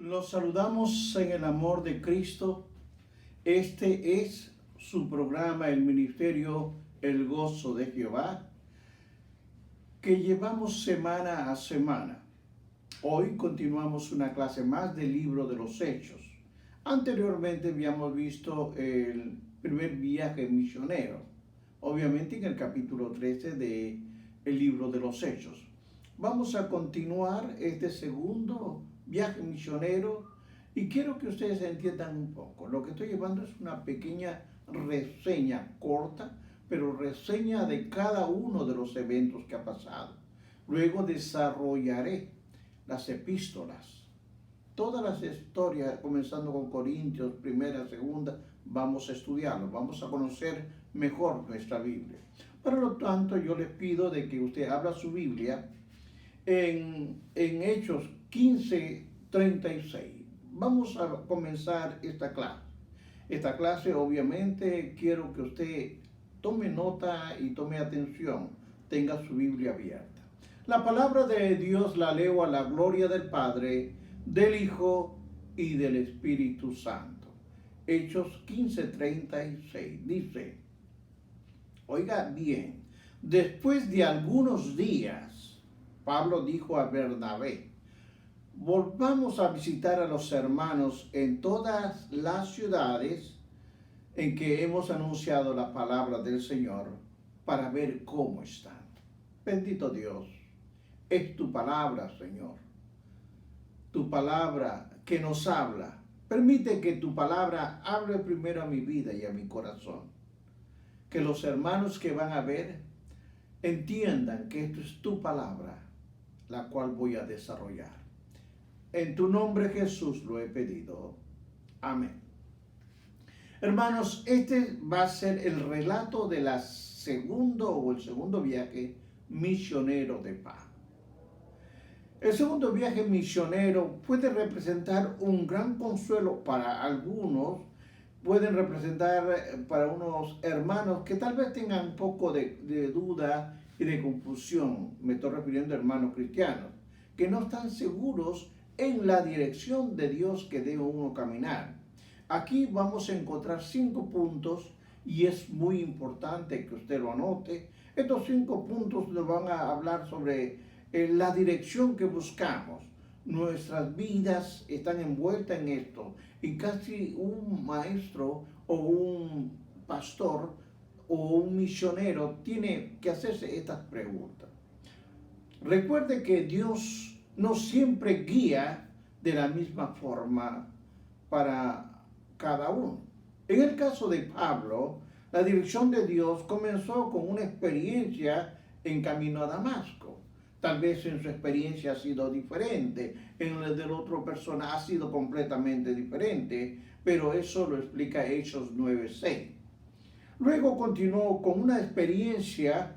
Los saludamos en el amor de Cristo. Este es su programa, el ministerio El Gozo de Jehová, que llevamos semana a semana. Hoy continuamos una clase más del libro de los Hechos. Anteriormente habíamos visto el primer viaje misionero, obviamente en el capítulo 13 del libro de los Hechos. Vamos a continuar este segundo viaje misionero y quiero que ustedes entiendan un poco. Lo que estoy llevando es una pequeña reseña corta, pero reseña de cada uno de los eventos que ha pasado. Luego desarrollaré las epístolas, todas las historias, comenzando con Corintios, primera, segunda, vamos a estudiarlo, vamos a conocer mejor nuestra Biblia. Por lo tanto, yo les pido de que usted abra su Biblia en Hechos 15:36. Vamos a comenzar esta clase. Esta clase, obviamente, quiero que usted tome nota y tome atención, tenga su Biblia abierta. La palabra de Dios la leo a la gloria del Padre, del Hijo y del Espíritu Santo. Hechos 15:36 dice, oiga bien, después de algunos días, Pablo dijo a Bernabé, volvamos a visitar a los hermanos en todas las ciudades en que hemos anunciado la palabra del Señor para ver cómo están. Bendito Dios, es tu palabra, Señor. Tu palabra que nos habla. Permite que tu palabra hable primero a mi vida y a mi corazón. Que los hermanos que van a ver entiendan que esto es tu palabra, la cual voy a desarrollar. En tu nombre, Jesús, lo he pedido. Amén. Hermanos, este va a ser el relato de el segundo viaje misionero de Pablo. El segundo viaje misionero puede representar un gran consuelo para algunos, pueden representar para unos hermanos que tal vez tengan un poco de duda y de confusión. Me estoy refiriendo a hermanos cristianos, que no están seguros en la dirección de Dios que debe uno caminar. Aquí vamos a encontrar 5 puntos y es muy importante que usted lo anote. Estos 5 puntos nos van a hablar sobre la dirección que buscamos. Nuestras vidas están envueltas en esto y casi un maestro o un pastor o un misionero tiene que hacerse estas preguntas. Recuerde que Dios no siempre guía de la misma forma para cada uno. En el caso de Pablo, la dirección de Dios comenzó con una experiencia en camino a Damasco. Tal vez en su experiencia ha sido diferente, en la de la otra persona ha sido completamente diferente, pero eso lo explica Hechos 9:6. Luego continuó con una experiencia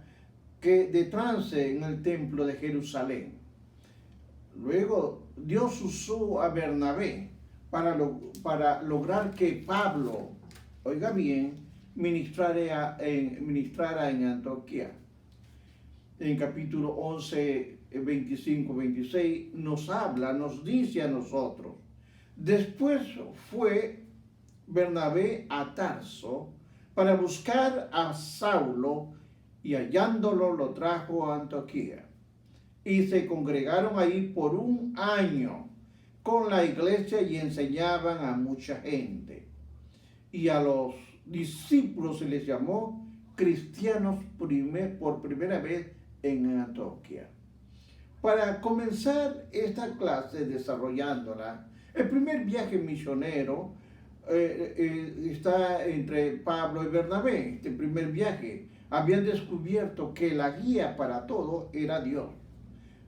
de trance en el templo de Jerusalén. Luego Dios usó a Bernabé para lograr que Pablo, oiga bien, ministrara en Antioquía. En capítulo 11, 25-26 nos dice a nosotros, después fue Bernabé a Tarso para buscar a Saulo y hallándolo lo trajo a Antioquía. Y se congregaron ahí por un año con la iglesia y enseñaban a mucha gente. Y a los discípulos se les llamó cristianos por primera vez en Antioquía. Para comenzar esta clase desarrollándola, el primer viaje misionero está entre Pablo y Bernabé. Este primer viaje habían descubierto que la guía para todo era Dios.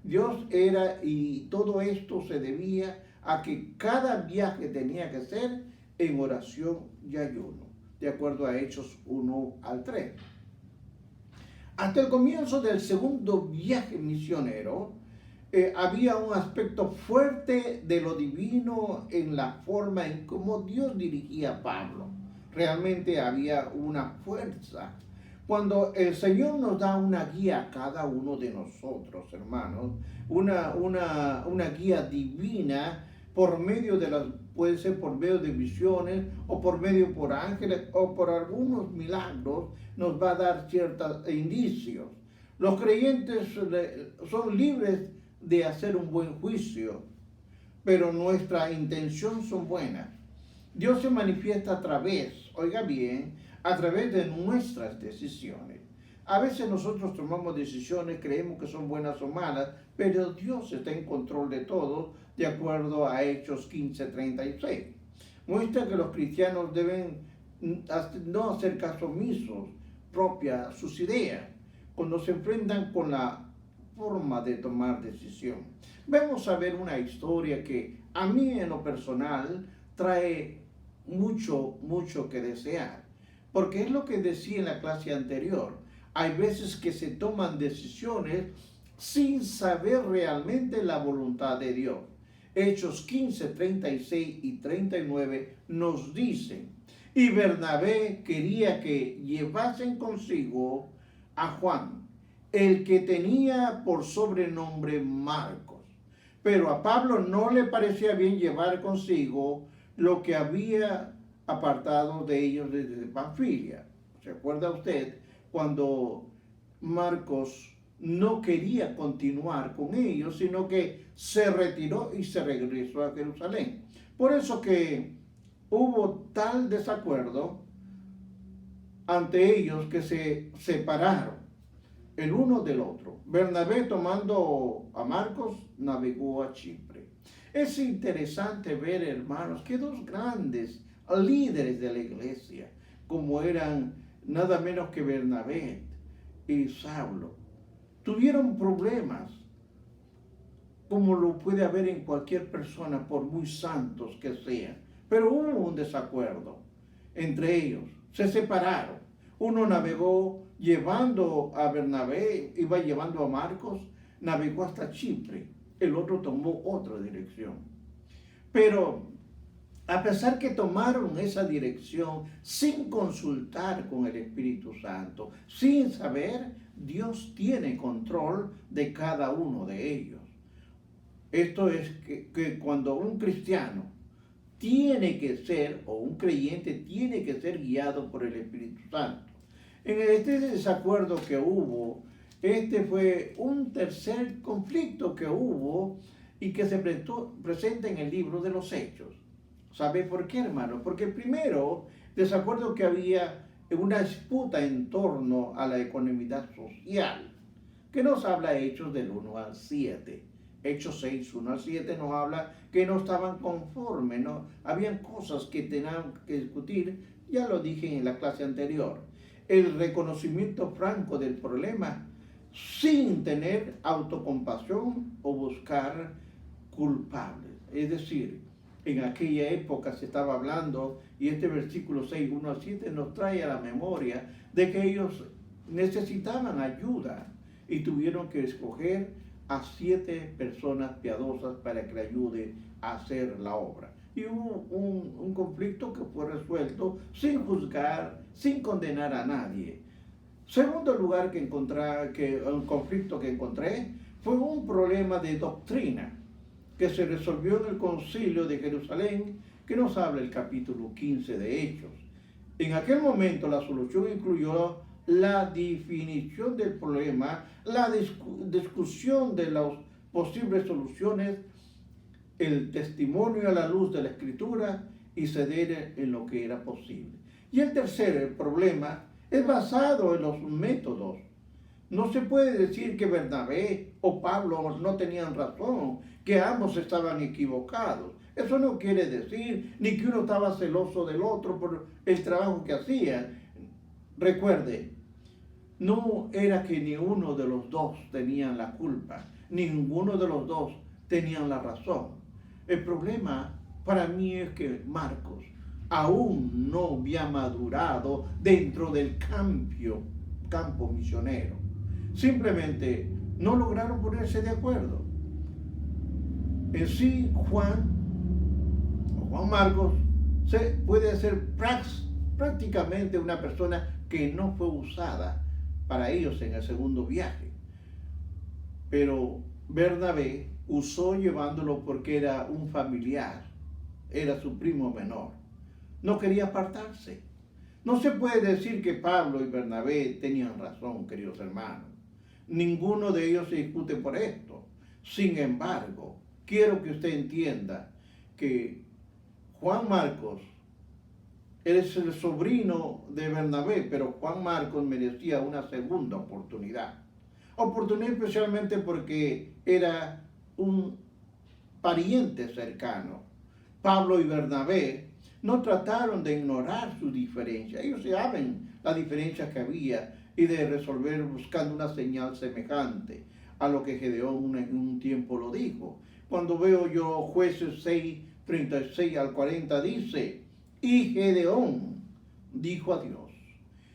Dios era, y todo esto se debía a que cada viaje tenía que ser en oración y ayuno, de acuerdo a Hechos 1-3. Hasta el comienzo del segundo viaje misionero, había un aspecto fuerte de lo divino en la forma en cómo Dios dirigía a Pablo. Realmente había una fuerza. Cuando el Señor nos da una guía a cada uno de nosotros, hermanos, una guía divina, puede ser por medio de visiones o por medio por ángeles o por algunos milagros, nos va a dar ciertos indicios. Los creyentes son libres de hacer un buen juicio, pero nuestra intención son buenas. Dios se manifiesta a través, oiga bien, a través de nuestras decisiones. A veces nosotros tomamos decisiones, creemos que son buenas o malas, pero Dios está en control de todo, de acuerdo a Hechos 15:36. Muestra que los cristianos deben no hacer caso omisos propia sus ideas cuando se enfrentan con la forma de tomar decisión. Vamos a ver una historia que a mí en lo personal trae mucho que desear, porque es lo que decía en la clase anterior. Hay veces que se toman decisiones sin saber realmente la voluntad de Dios. Hechos 15:36 y 39 nos dicen: y Bernabé quería que llevasen consigo a Juan, el que tenía por sobrenombre Marcos. Pero a Pablo no le parecía bien llevar consigo lo que había apartado de ellos desde Panfilia. ¿Se acuerda usted cuando Marcos no quería continuar con ellos, sino que se retiró y se regresó a Jerusalén? Por eso que hubo tal desacuerdo ante ellos que se separaron el uno del otro. Bernabé, tomando a Marcos, navegó a Chipre. Es interesante ver, hermanos, que dos grandes líderes de la iglesia, como eran nada menos que Bernabé y Saulo, tuvieron problemas, como lo puede haber en cualquier persona, por muy santos que sean. Pero hubo un desacuerdo entre ellos, se separaron. Uno navegó llevando a Bernabé, iba llevando a Marcos, navegó hasta Chipre. El otro tomó otra dirección. Pero a pesar que tomaron esa dirección sin consultar con el Espíritu Santo, sin saber, Dios tiene control de cada uno de ellos. Esto es que cuando un cristiano tiene que ser, o un creyente tiene que ser guiado por el Espíritu Santo. En este desacuerdo que hubo, este fue un tercer conflicto que hubo y que se presenta en el libro de los Hechos. ¿Sabe por qué, hermano? Porque primero, desacuerdo que había una disputa en torno a la economía social, que nos habla Hechos del 1 al 7. Hechos 6, 1 al 7 nos habla que no estaban conformes, ¿no? Habían cosas que tenían que discutir, ya lo dije en la clase anterior. El reconocimiento franco del problema sin tener autocompasión o buscar culpables. Es decir, en aquella época se estaba hablando, y este versículo 6, 1 al 7 nos trae a la memoria de que ellos necesitaban ayuda y tuvieron que escoger a 7 personas piadosas para que le ayude a hacer la obra. Y hubo un conflicto que fue resuelto sin juzgar, sin condenar a nadie. Segundo lugar un conflicto que encontré fue un problema de doctrina que se resolvió en el concilio de Jerusalén, que nos habla el capítulo 15 de Hechos. En aquel momento la solución incluyó la definición del problema, la discusión de las posibles soluciones, el testimonio a la luz de la Escritura y ceder en lo que era posible. Y el tercer problema es basado en los métodos. No se puede decir que Bernabé o Pablo no tenían razón, que ambos estaban equivocados. Eso no quiere decir ni que uno estaba celoso del otro por el trabajo que hacía. Recuerde, no era que ni uno de los dos tenían la culpa, ninguno de los dos tenían la razón. El problema para mí es que Marcos aún no había madurado dentro del campo misionero. Simplemente no lograron ponerse de acuerdo. En sí, Juan Marcos puede ser prácticamente una persona que no fue usada para ellos en el segundo viaje. Pero Bernabé, usó llevándolo porque era un familiar, era su primo menor. No quería apartarse. No se puede decir que Pablo y Bernabé tenían razón, queridos hermanos. Ninguno de ellos se discute por esto. Sin embargo, quiero que usted entienda que Juan Marcos es el sobrino de Bernabé, pero Juan Marcos merecía una segunda oportunidad. Oportunidad especialmente porque era un pariente cercano. Pablo y Bernabé no trataron de ignorar su diferencia. Ellos saben la diferencia que había y de resolver buscando una señal semejante a lo que Gedeón en un tiempo lo dijo. Cuando veo yo Jueces 6, 36 al 40 dice, y Gedeón dijo a Dios,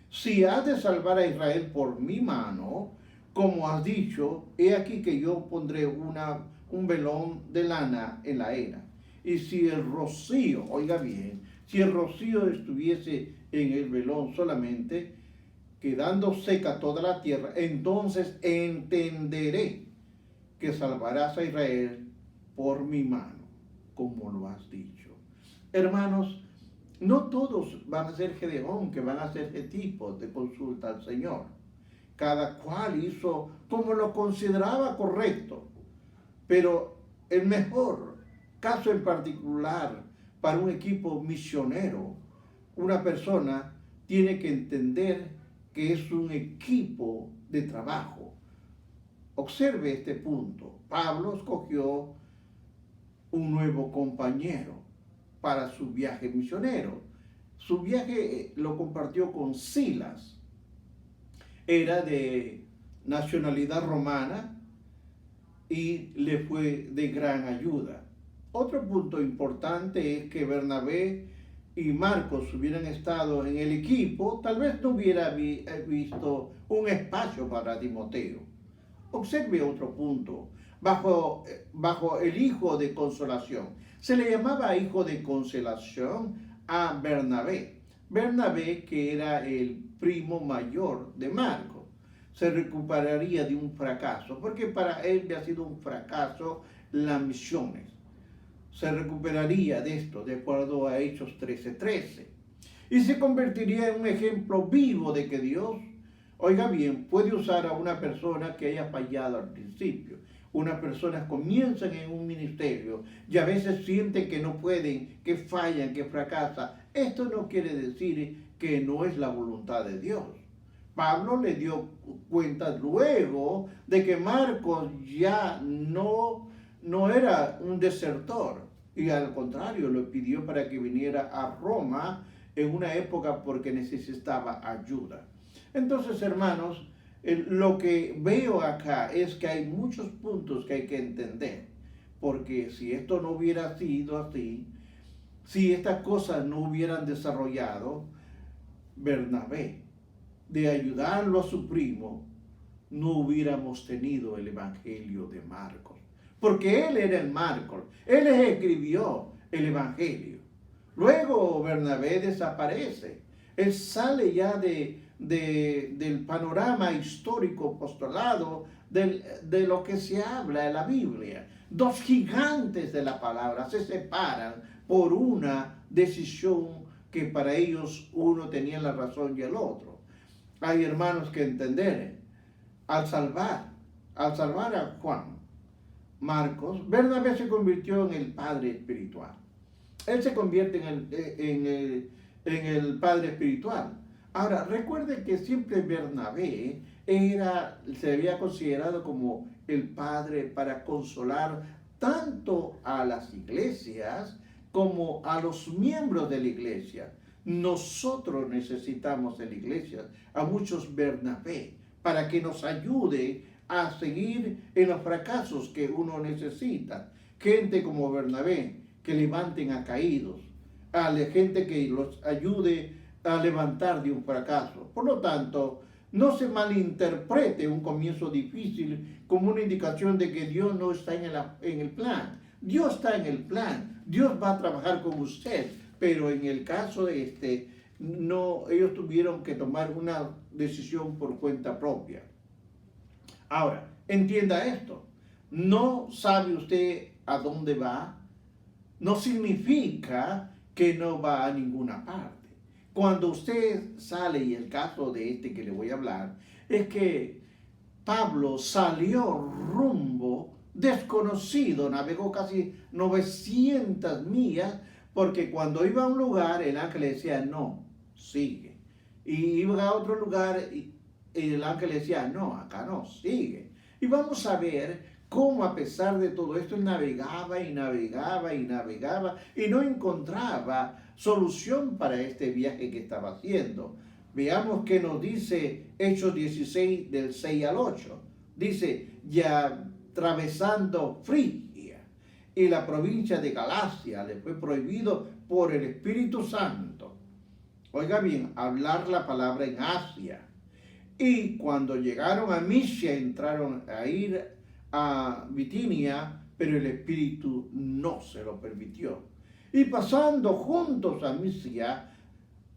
si has de salvar a Israel por mi mano, como has dicho, he aquí que yo pondré un velón de lana en la era. Y si el rocío, oiga bien, si el rocío estuviese en el velón solamente, quedando seca toda la tierra, entonces entenderé que salvarás a Israel por mi mano, como lo has dicho. Hermanos, no todos van a ser Gedeón, que van a ser ese tipo de consulta al Señor. Cada cual hizo como lo consideraba correcto, pero el mejor caso en particular para un equipo misionero, una persona tiene que entender que es un equipo de trabajo. Observe este punto. Pablo escogió un nuevo compañero para su viaje misionero. Su viaje lo compartió con Silas. Era de nacionalidad romana y le fue de gran ayuda. Otro punto importante es que Bernabé y Marcos hubieran estado en el equipo, tal vez no hubiera visto un espacio para Timoteo. Observe otro punto. Bajo el hijo de consolación. Se le llamaba hijo de consolación a Bernabé. Bernabé, que era el primo mayor de Marcos, se recuperaría de un fracaso, porque para él había sido un fracaso las misiones. Se recuperaría de esto, de acuerdo a Hechos 13:13. Y se convertiría en un ejemplo vivo de que Dios, oiga bien, puede usar a una persona que haya fallado al principio. Unas personas comienzan en un ministerio y a veces sienten que no pueden, que fallan, que fracasan. Esto no quiere decir que no es la voluntad de Dios. Pablo le dio cuenta luego de que Marcos ya no era un desertor y al contrario lo pidió para que viniera a Roma en una época porque necesitaba ayuda. Entonces, hermanos, lo que veo acá es que hay muchos puntos que hay que entender, porque si esto no hubiera sido así, si estas cosas no hubieran desarrollado, Bernabé, de ayudarlo a su primo, no hubiéramos tenido el Evangelio de Marcos, porque él era el Marcos, él escribió el Evangelio. Luego Bernabé desaparece, él sale ya del panorama histórico apostolado de lo que se habla en la Biblia. Dos gigantes de la palabra se separan por una decisión que para ellos uno tenía la razón y el otro. Hay hermanos que entender, al salvar a Juan Marcos, Bernabé se convirtió en el padre espiritual. Él se convierte en el padre espiritual. Ahora, recuerden que siempre Bernabé se había considerado como el padre para consolar tanto a las iglesias como a los miembros de la iglesia. Nosotros necesitamos en la iglesia a muchos Bernabé para que nos ayude a seguir en los fracasos que uno necesita. Gente como Bernabé que levanten a caídos, a la gente que los ayude a levantar de un fracaso. Por lo tanto, no se malinterprete un comienzo difícil como una indicación de que Dios no está en el plan. Dios está en el plan. Dios va a trabajar con usted. Pero en el caso de no, ellos tuvieron que tomar una decisión por cuenta propia. Ahora, entienda esto. no sabe usted a dónde va, no significa que no va a ninguna parte. Cuando usted sale, y el caso de este que le voy a hablar, es que Pablo salió rumbo desconocido, navegó casi 900 millas, porque cuando iba a un lugar, el ángel le decía, no, sigue. Y iba a otro lugar, y el ángel le decía, no, acá no, sigue. Y vamos a ver cómo a pesar de todo esto, él navegaba y navegaba y navegaba y no encontraba solución para este viaje que estaba haciendo. Veamos qué nos dice Hechos 16 del 6 al 8. Dice, ya atravesando Frigia y la provincia de Galacia, le fue prohibido por el Espíritu Santo, oiga bien, hablar la palabra en Asia. Y cuando llegaron a Misia, entraron a ir a Bitinia, pero el Espíritu no se lo permitió. Y pasando juntos a Misia,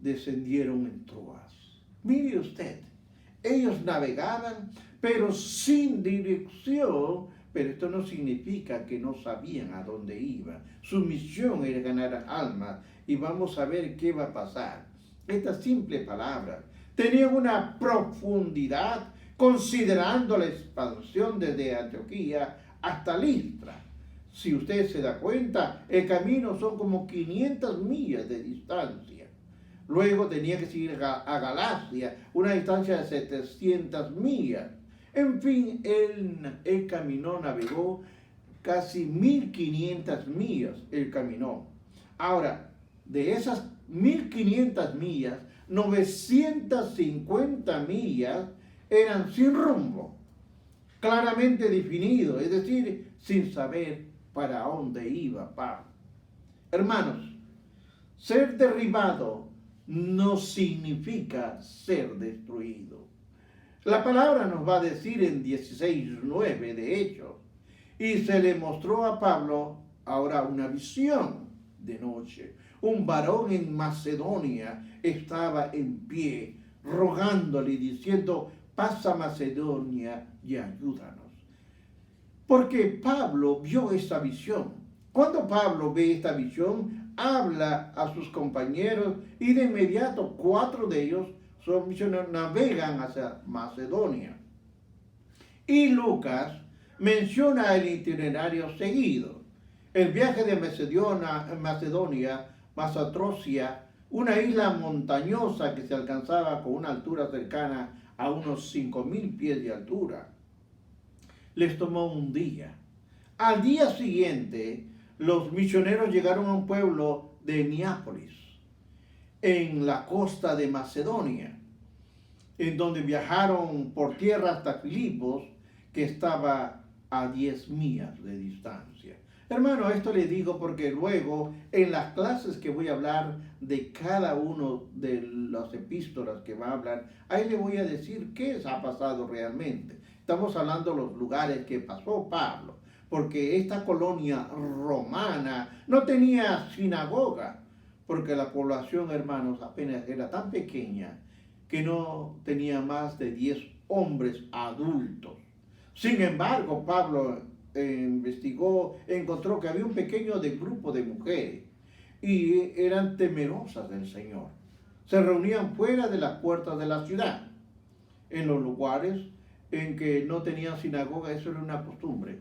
descendieron en Troas. Mire usted, ellos navegaban, pero sin dirección, pero esto no significa que no sabían a dónde iban. Su misión era ganar almas, y vamos a ver qué va a pasar. Estas simples palabras tenían una profundidad, considerando la expansión desde Antioquía hasta Listra. Si usted se da cuenta, el camino son como 500 millas de distancia. Luego tenía que seguir a Galacia, una distancia de 700 millas. En fin, él caminó, navegó casi 1500 millas, él caminó. Ahora, de esas 1500 millas, 950 millas eran sin rumbo, claramente definido, es decir, sin saber para dónde iba Pablo. Hermanos, ser derribado no significa ser destruido. La palabra nos va a decir en 16:9 de Hechos, y se le mostró a Pablo ahora una visión de noche. Un varón en Macedonia estaba en pie, rogándole y diciendo, pasa a Macedonia y ayúdanos. Porque Pablo vio esta visión. Cuando Pablo ve esta visión, habla a sus compañeros y de inmediato 4 de ellos son misioneros, navegan hacia Macedonia. Y Lucas menciona el itinerario seguido. El viaje de Macedonia, Masatrocia, una isla montañosa que se alcanzaba con una altura cercana a unos 5000 pies de altura. Les tomó un día. Al día siguiente, los misioneros llegaron a un pueblo de Neápolis, en la costa de Macedonia, en donde viajaron por tierra hasta Filipos, que estaba a 10 millas de distancia. Hermano, esto le digo porque luego en las clases que voy a hablar de cada uno de las epístolas que va a hablar, ahí le voy a decir qué ha pasado realmente. Estamos hablando de los lugares que pasó Pablo, porque esta colonia romana no tenía sinagoga, porque la población, hermanos, apenas era tan pequeña que no tenía más de 10 hombres adultos. Sin embargo, Pablo investigó, encontró que había un pequeño grupo de mujeres y eran temerosas del Señor. Se reunían fuera de las puertas de la ciudad, en los lugares en que no tenían sinagoga. Eso era una costumbre.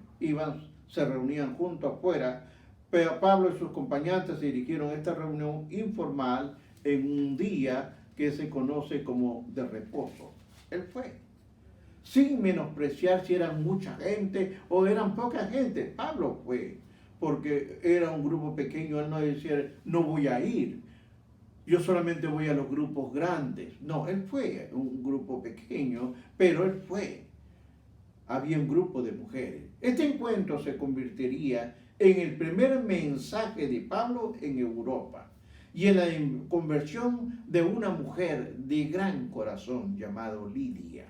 Se reunían juntos afuera, pero Pablo y sus acompañantes se dirigieron a esta reunión informal en un día que se conoce como de reposo. Él fue, sin menospreciar si eran mucha gente o eran poca gente. Pablo fue, porque era un grupo pequeño. Él no decía, no voy a ir, yo solamente voy a los grupos grandes. No, él fue un grupo pequeño, pero él fue. Había un grupo de mujeres. Este encuentro se convertiría en el primer mensaje de Pablo en Europa y en la conversión de una mujer de gran corazón llamada Lidia.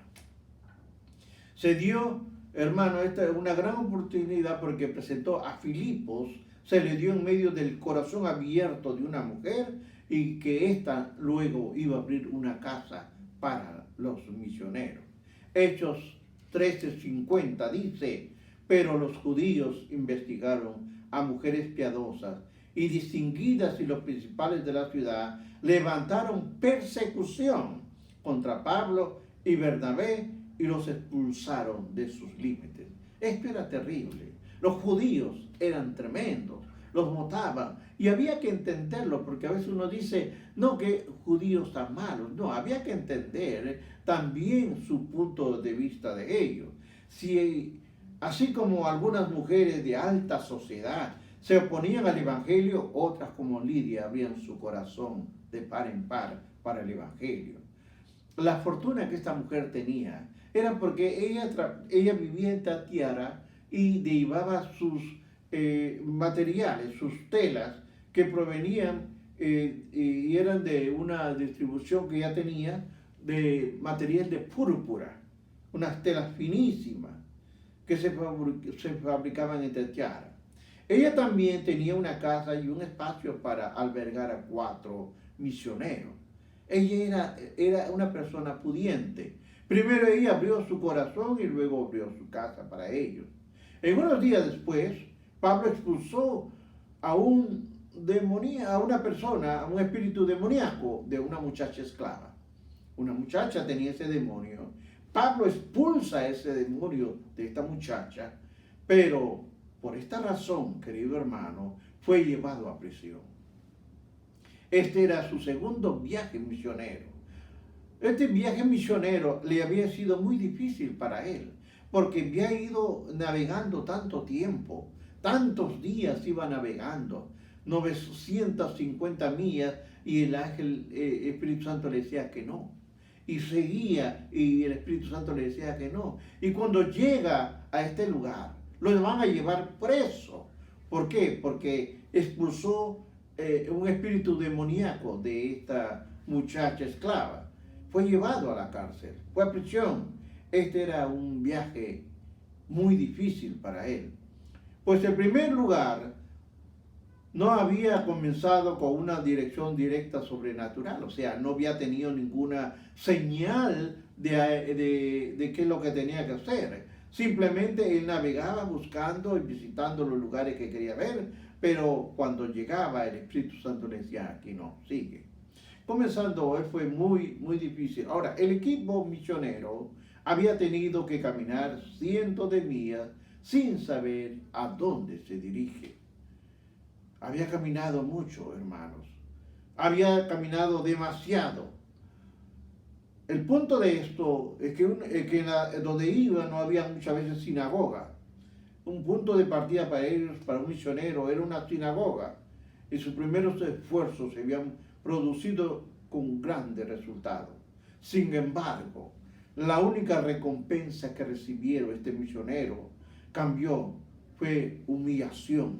Se dio, hermano, esta es una gran oportunidad porque presentó a Filipos, se le dio en medio del corazón abierto de una mujer, y que ésta luego iba a abrir una casa para los misioneros. Hechos 13:50 dice, Pero los judíos investigaron a mujeres piadosas y distinguidas, y los principales de la ciudad levantaron persecución contra Pablo y Bernabé y los expulsaron de sus límites. Esto era terrible. Los judíos eran tremendos, los mataban, y había que entenderlo, porque a veces uno dice, no, que judíos tan malos. No, había que entender también su punto de vista de ellos. Si, así como algunas mujeres de alta sociedad se oponían al evangelio, otras como Lidia abrían su corazón de par en par para el evangelio. La fortuna que esta mujer tenía era porque ella vivía en Tatiara y llevaba sus materiales, sus telas, que provenían y eran de una distribución que ya tenía de material de púrpura, unas telas finísimas que se fabricaban en Tatiara. Ella también tenía una casa y un espacio para albergar a 4 misioneros. Ella era una persona pudiente. Primero ella abrió su corazón y luego abrió su casa para ellos. En unos días después, Pablo expulsó a una persona, a un espíritu demoníaco de una muchacha esclava. Una muchacha tenía ese demonio. Pablo expulsa ese demonio de esta muchacha, pero por esta razón, querido hermano, fue llevado a prisión. Este era su segundo viaje misionero. Este viaje misionero le había sido muy difícil para él, porque había ido navegando tanto tiempo, tantos días iba navegando, 950 millas, y el ángel, Espíritu Santo le decía que no. Y seguía, y el Espíritu Santo le decía que no. Y cuando llega a este lugar, lo van a llevar preso. ¿Por qué? Porque expulsó un espíritu demoníaco de esta muchacha esclava. Fue llevado a la cárcel, fue a prisión. Este era un viaje muy difícil para él. Pues en primer lugar, no había comenzado con una dirección directa sobrenatural, o sea, no había tenido ninguna señal de qué es lo que tenía que hacer. Simplemente él navegaba buscando y visitando los lugares que quería ver, pero cuando llegaba el Espíritu Santo le decía, aquí no, sigue. Comenzando hoy fue muy difícil. Ahora, el equipo misionero había tenido que caminar cientos de millas sin saber a dónde se dirige. Había caminado mucho, hermanos. Había caminado demasiado. El punto de esto es que, donde iba no había muchas veces sinagoga. Un punto de partida para ellos, para un misionero, era una sinagoga. Y sus primeros esfuerzos se habían producido con grandes resultados. Sin embargo, la única recompensa que recibieron este misionero fue humillación,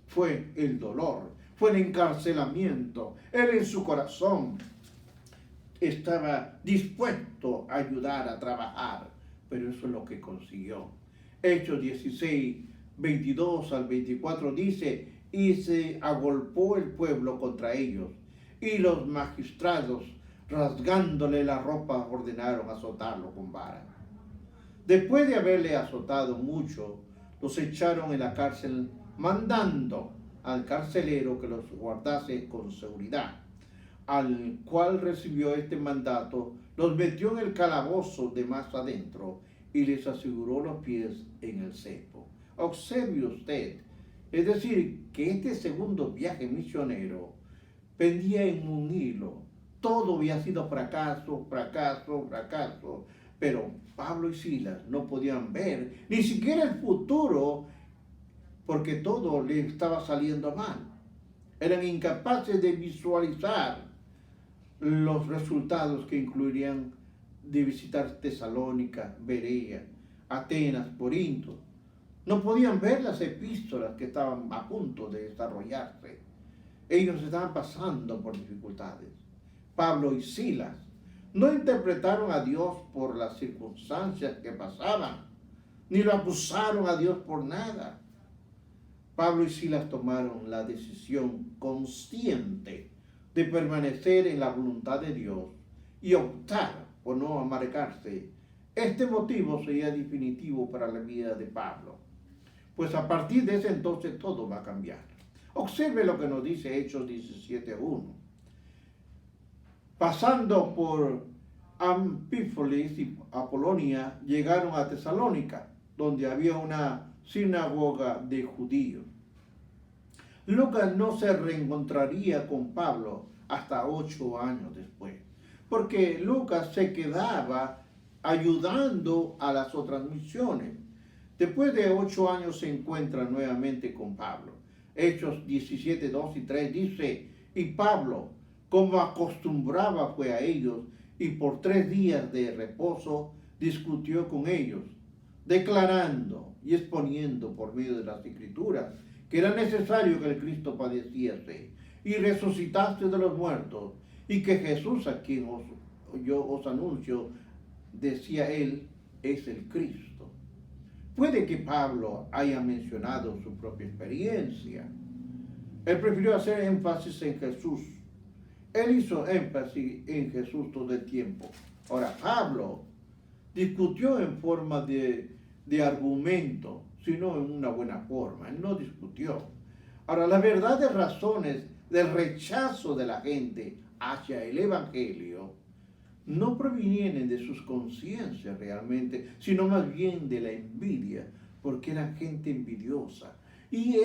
fue el dolor, fue el encarcelamiento. Él en su corazón estaba dispuesto a ayudar, a trabajar, pero eso es lo que consiguió. Hechos 16, 22 al 24 dice, y se agolpó el pueblo contra ellos, y los magistrados, rasgándole la ropa, ordenaron azotarlo con vara. Después de haberle azotado mucho, los echaron en la cárcel, mandando al carcelero que los guardase con seguridad. Al cual recibió este mandato, los metió en el calabozo de más adentro y les aseguró los pies en el cepo. Observe usted, es decir, que este segundo viaje misionero pendía en un hilo. Todo había sido fracaso, fracaso, fracaso, pero Pablo y Silas no podían ver ni siquiera el futuro, porque todo le estaba saliendo mal. Eran incapaces de visualizar los resultados que incluirían de visitar Tesalónica, Berea, Atenas, Corinto. No podían ver las epístolas que estaban a punto de desarrollarse. Ellos estaban pasando por dificultades. Pablo y Silas no interpretaron a Dios por las circunstancias que pasaban, ni lo acusaron a Dios por nada. Pablo y Silas tomaron la decisión consciente de permanecer en la voluntad de Dios y optar por no amargarse. Este motivo sería definitivo para la vida de Pablo. pues a partir de ese entonces todo va a cambiar. Observe lo que nos dice Hechos 17:1. Pasando por Anfípolis y Apolonia, llegaron a Tesalónica, donde había una sinagoga de judíos. Lucas no se reencontraría con Pablo hasta 8 años después, porque Lucas se quedaba ayudando a las otras misiones. Después de 8 años se encuentra nuevamente con Pablo. Hechos 17:2 y 3 dice, y Pablo, como acostumbraba, fue a ellos, y por 3 días de reposo discutió con ellos, declarando y exponiendo por medio de las Escrituras que era necesario que el Cristo padeciese y resucitase de los muertos, y que Jesús, a quien yo os anuncio, decía él, es el Cristo. Puede que Pablo haya mencionado su propia experiencia. Él prefirió hacer énfasis en Jesús. Él hizo énfasis en Jesús todo el tiempo. Ahora, Pablo discutió en forma de argumento, sino en una buena forma. Él no discutió. Ahora, las verdaderas razones del rechazo de la gente hacia el Evangelio no provienen de sus conciencias realmente, sino más bien de la envidia, porque eran gente envidiosa. Y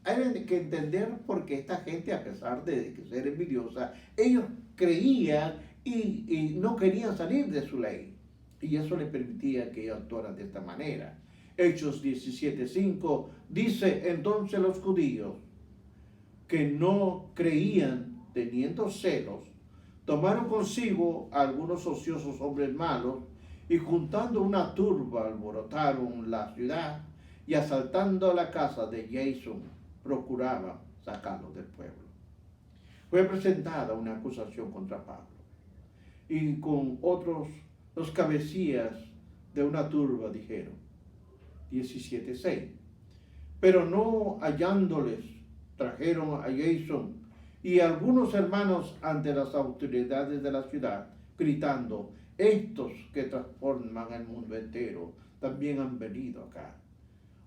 hay que entender por qué esta gente, a pesar de ser envidiosa, ellos creían y no querían salir de su ley. Y eso les permitía que ellos actuaran de esta manera. Hechos 17:5 dice, entonces los judíos que no creían, teniendo celos, tomaron consigo a algunos ociosos hombres malos y juntando una turba alborotaron la ciudad y asaltando la casa de Jason procuraban sacarlo del pueblo. Fue presentada una acusación contra Pablo y con otros los cabecillas de una turba dijeron, 17:6, pero no hallándoles trajeron a Jason y algunos hermanos ante las autoridades de la ciudad, gritando, estos que transforman el mundo entero también han venido acá.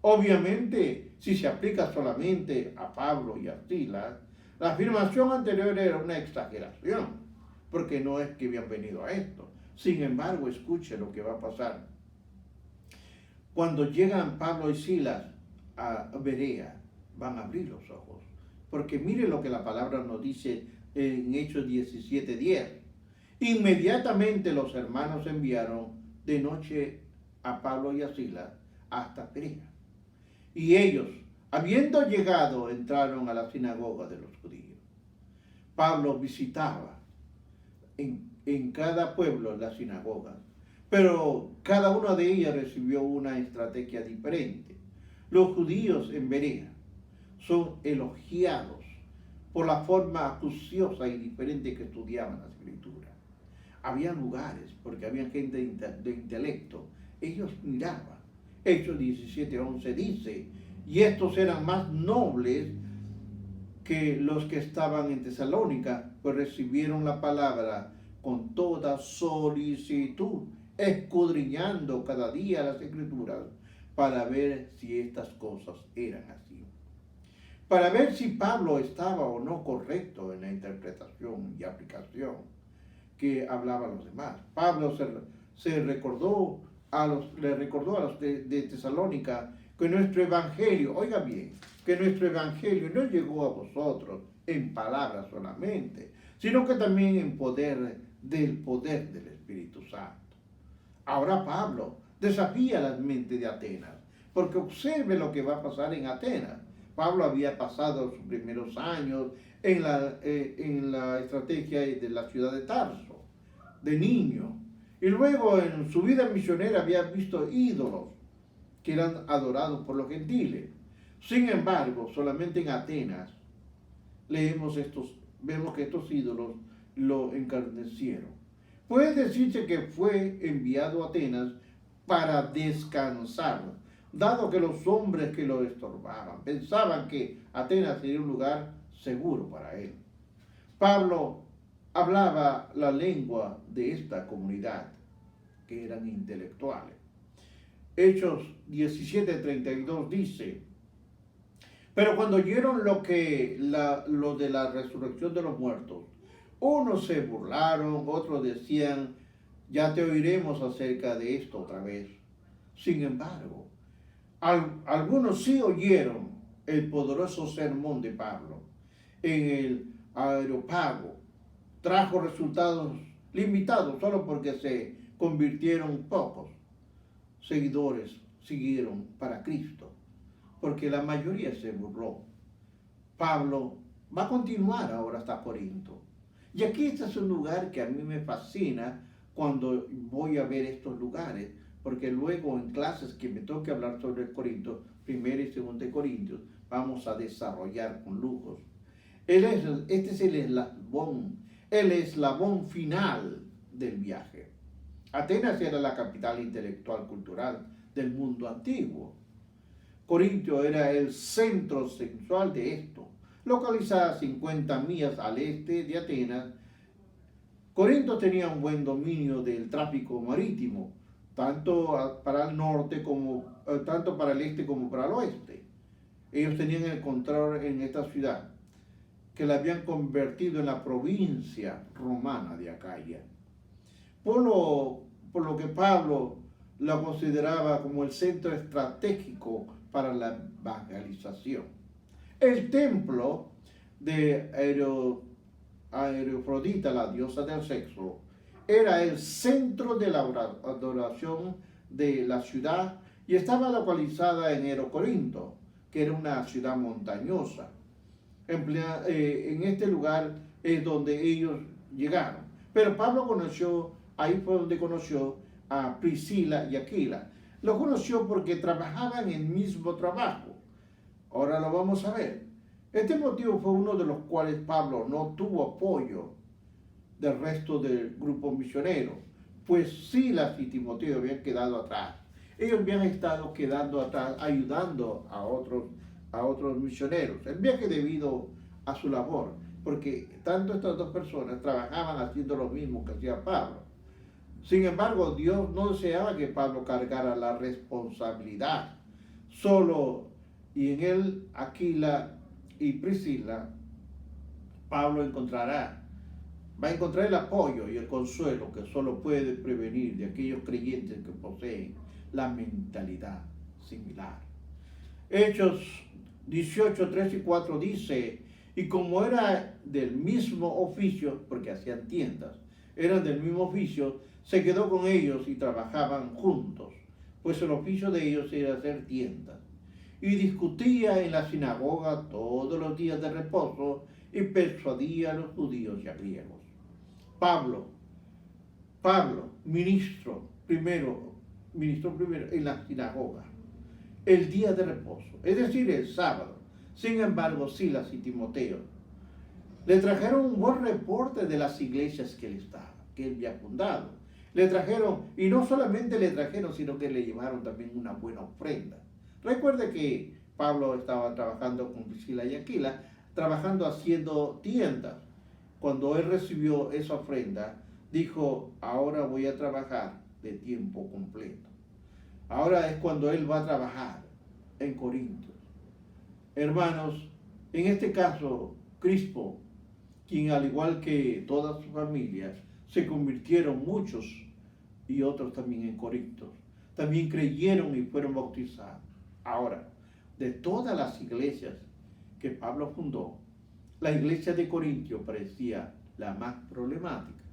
Obviamente, si se aplica solamente a Pablo y a Silas, la afirmación anterior era una exageración, porque no es que habían venido a esto. Sin embargo, escuche lo que va a pasar. Cuando llegan Pablo y Silas a Berea, van a abrir los ojos. Porque mire lo que la palabra nos dice en Hechos 17:10. Inmediatamente los hermanos enviaron de noche a Pablo y a Silas hasta Berea. Y ellos, habiendo llegado, entraron a la sinagoga de los judíos. Pablo visitaba en cada pueblo las sinagogas, pero cada una de ellas recibió una estrategia diferente. Los judíos en Berea son elogiados por la forma acuciosa y diferente que estudiaban las escrituras. Había lugares, porque había gente de intelecto, ellos miraban. Hechos 17:11 dice, y estos eran más nobles que los que estaban en Tesalónica, pues recibieron la palabra con toda solicitud, escudriñando cada día las escrituras para ver si estas cosas eran así. Para ver si Pablo estaba o no correcto en la interpretación y aplicación que hablaban los demás. Pablo le recordó a los de Tesalónica que nuestro evangelio, oiga bien, que nuestro evangelio no llegó a vosotros en palabras solamente, sino que también en poder del Espíritu Santo. Ahora Pablo desafía las mentes de Atenas, porque observe lo que va a pasar en Atenas. Pablo había pasado sus primeros años en la estrategia de la ciudad de Tarso, de niño. Y luego en su vida misionera había visto ídolos que eran adorados por los gentiles. Sin embargo, solamente en Atenas vemos que estos ídolos lo encarnecieron. Puede decirse que fue enviado a Atenas para descansar, dado que los hombres que lo estorbaban pensaban que Atenas sería un lugar seguro para él. Pablo hablaba la lengua de esta comunidad, que eran intelectuales. Hechos 17:32 dice, Pero cuando oyeron lo de la resurrección de los muertos, unos se burlaron, otros decían, ya te oiremos acerca de esto otra vez. Sin embargo, algunos sí oyeron el poderoso sermón de Pablo en el Areópago. Trajo resultados limitados solo porque se convirtieron pocos seguidores, siguieron para Cristo, porque la mayoría se burló. Pablo va a continuar ahora hasta Corinto. Y aquí este es un lugar que a mí me fascina cuando voy a ver estos lugares, porque luego en clases que me toque hablar sobre Corinto, 1 y 2 de Corintios, vamos a desarrollar con lujos. Este es el eslabón final del viaje. Atenas era la capital intelectual cultural del mundo antiguo. Corintio era el centro sexual de esto. Localizada a 50 millas al este de Atenas, Corinto tenía un buen dominio del tráfico marítimo, tanto para el norte tanto para el este como para el oeste. Ellos tenían el control en esta ciudad, que la habían convertido en la provincia romana de Acaya. Por lo que Pablo la consideraba como el centro estratégico para la evangelización. El templo de Aerofrodita, la diosa del sexo, era el centro de la adoración de la ciudad y estaba localizada en Corinto, que era una ciudad montañosa. En este lugar es donde ellos llegaron. Pero Pablo ahí fue donde conoció a Priscila y Aquila. Lo conoció porque trabajaban en el mismo trabajo. Ahora lo vamos a ver. Este motivo fue uno de los cuales Pablo no tuvo apoyo del resto del grupo misionero, pues Silas y Timoteo habían quedado atrás. Ellos habían estado quedando atrás, ayudando a otros misioneros. El viaje debido a su labor, porque tanto estas dos personas trabajaban haciendo lo mismo que hacía Pablo. Sin embargo, Dios no deseaba que Pablo cargara la responsabilidad solo, y en él, Aquila y Priscila, Pablo va a encontrar el apoyo y el consuelo que solo puede prevenir de aquellos creyentes que poseen la mentalidad similar. Hechos 18, 3 y 4 dice, y como era del mismo oficio, porque hacían tiendas, eran del mismo oficio, se quedó con ellos y trabajaban juntos, pues el oficio de ellos era hacer tiendas. Y discutía en la sinagoga todos los días de reposo y persuadía a los judíos y a griegos. Pablo, ministro primero en la sinagoga, el día de reposo, es decir, el sábado. Sin embargo, Silas y Timoteo le trajeron un buen reporte de las iglesias que él había fundado. Le trajeron, y no solamente le trajeron, sino que le llevaron también una buena ofrenda. Recuerde que Pablo estaba trabajando con Priscila y Aquila, trabajando haciendo tiendas. Cuando él recibió esa ofrenda, dijo, ahora voy a trabajar de tiempo completo. Ahora es cuando él va a trabajar en Corinto. Hermanos, en este caso, Crispo, quien al igual que toda su familia, se convirtieron muchos y otros también en Corinto. También creyeron y fueron bautizados. Ahora, de todas las iglesias que Pablo fundó, la iglesia de Corintio parecía la más problemática.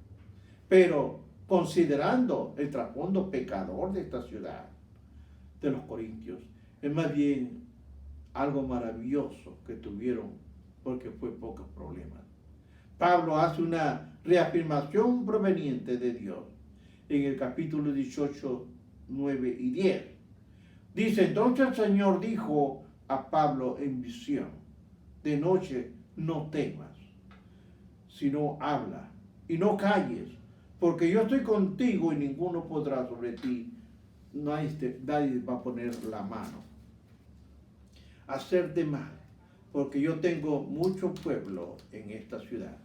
Pero considerando el trasfondo pecador de esta ciudad, de los corintios, es más bien algo maravilloso que tuvieron, porque fue pocos problemas. Pablo hace una reafirmación proveniente de Dios en el capítulo 18, 9 y 10. Dice, entonces el Señor dijo a Pablo en visión, de noche no temas, sino habla y no calles, porque yo estoy contigo y ninguno podrá sobre ti, nadie va a poner la mano. Hacerte mal, porque yo tengo mucho pueblo en esta ciudad.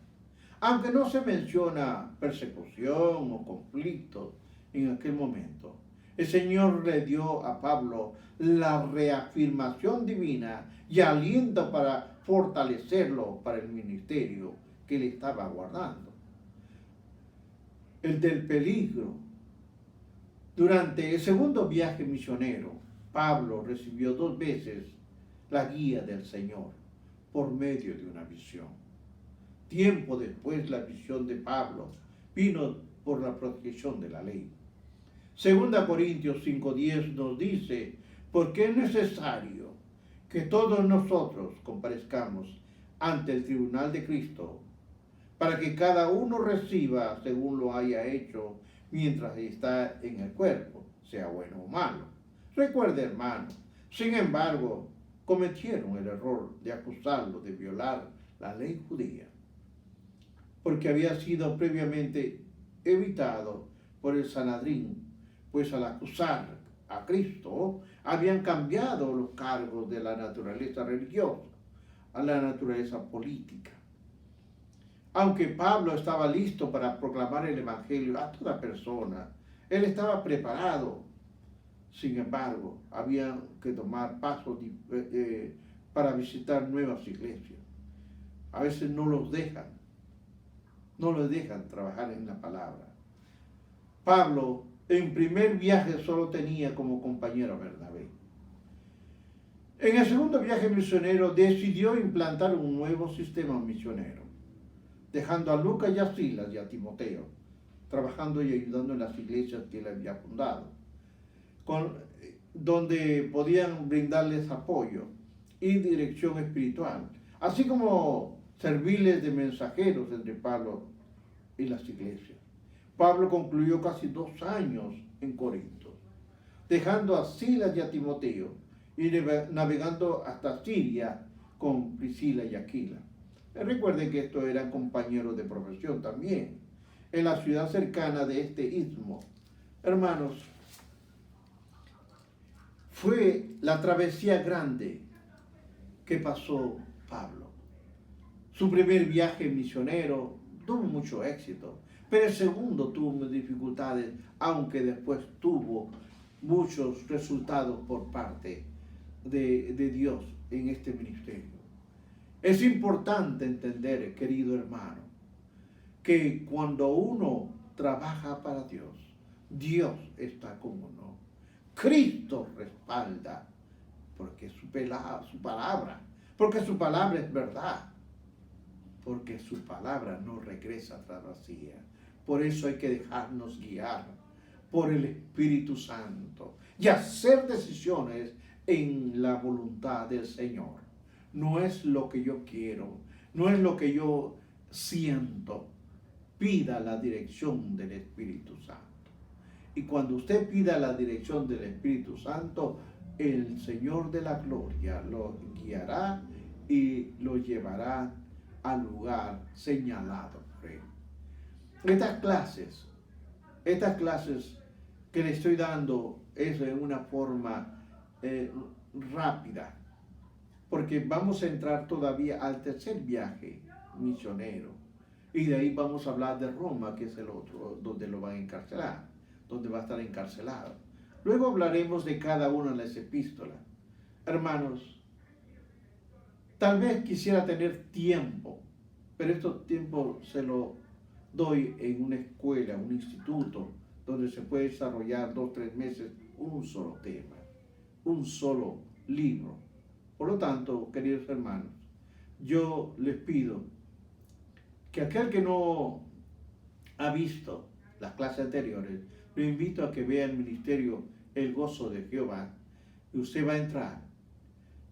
Aunque no se menciona persecución o conflicto en aquel momento, El Señor le dio a Pablo la reafirmación divina y aliento para fortalecerlo para el ministerio que le estaba guardando. El del peligro. Durante el segundo viaje misionero, Pablo recibió 2 veces la guía del Señor por medio de una visión. Tiempo después, la visión de Pablo vino por la protección de la ley. 2 Corintios 5:10 nos dice, porque es necesario que todos nosotros comparezcamos ante el tribunal de Cristo, para que cada uno reciba según lo haya hecho mientras está en el cuerpo, sea bueno o malo. Recuerde, hermano, sin embargo, cometieron el error de acusarlo de violar la ley judía, porque había sido previamente evitado por el Sanedrín, pues al acusar a Cristo habían cambiado los cargos de la naturaleza religiosa a la naturaleza política. Aunque Pablo estaba listo para proclamar el Evangelio a toda persona, él estaba preparado. Sin embargo, había que tomar pasos para visitar nuevas iglesias. A veces no los dejan trabajar en la palabra. Pablo, en primer viaje, solo tenía como compañero a Bernabé. En el segundo viaje misionero decidió implantar un nuevo sistema misionero, dejando a Lucas y a Silas y a Timoteo, trabajando y ayudando en las iglesias que él había fundado, donde podían brindarles apoyo y dirección espiritual, así como servirles de mensajeros entre Pablo y las iglesias. Pablo concluyó casi 2 años en Corinto, dejando a Silas y a Timoteo y navegando hasta Siria con Priscila y Aquila. Recuerden que estos eran compañeros de profesión también, en la ciudad cercana de este istmo. Hermanos, fue la travesía grande que pasó Pablo. Su primer viaje misionero tuvo mucho éxito, pero el segundo tuvo dificultades, aunque después tuvo muchos resultados por parte de Dios en este ministerio. Es importante entender, querido hermano, que cuando uno trabaja para Dios, Dios está con uno. Cristo respalda, porque su palabra, porque su palabra es verdad, porque su palabra no regresa atrás vacía. Por eso hay que dejarnos guiar por el Espíritu Santo y hacer decisiones en la voluntad del Señor. No es lo que yo quiero, no es lo que yo siento. Pida la dirección del Espíritu Santo. Y cuando usted pida la dirección del Espíritu Santo, el Señor de la gloria lo guiará y lo llevará al lugar señalado por él. Estas clases que le estoy dando es en una forma rápida, porque vamos a entrar todavía al tercer viaje misionero, y de ahí vamos a hablar de Roma, que es el otro, donde lo van a encarcelar, donde va a estar encarcelado. Luego hablaremos de cada una de las epístolas. Hermanos, tal vez quisiera tener tiempo, pero estos tiempos se lo doy en una escuela, un instituto, donde se puede desarrollar 2 o 3 meses un solo tema, un solo libro. Por lo tanto, queridos hermanos, yo les pido que aquel que no ha visto las clases anteriores, lo invito a que vea el ministerio El Gozo de Jehová, y usted va a entrar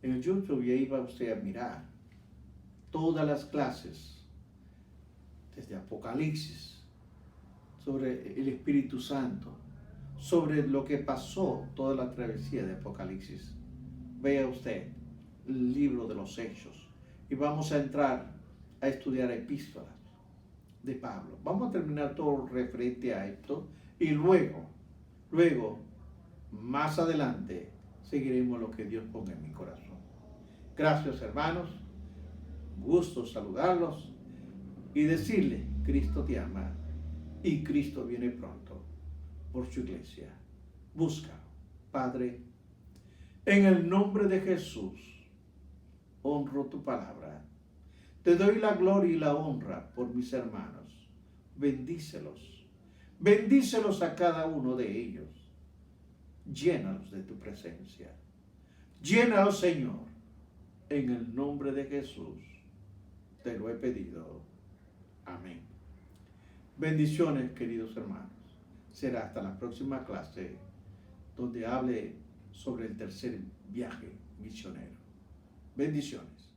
en el YouTube y ahí va usted a mirar todas las clases, desde Apocalipsis, sobre el Espíritu Santo, sobre lo que pasó, toda la travesía de Apocalipsis. Vea usted el libro de los Hechos y vamos a entrar a estudiar epístolas de Pablo. Vamos a terminar todo referente a esto y luego, más adelante, seguiremos lo que Dios ponga en mi corazón. Gracias, hermanos. Gusto saludarlos y decirles, Cristo te ama y Cristo viene pronto por su iglesia. Búscalo. Padre, en el nombre de Jesús, honro tu palabra. Te doy la gloria y la honra por mis hermanos. Bendícelos. Bendícelos a cada uno de ellos. Llénalos de tu presencia. Llénalos, Señor. En el nombre de Jesús te lo he pedido. Amén. Bendiciones, queridos hermanos. Será hasta la próxima clase donde hable sobre el tercer viaje misionero. Bendiciones.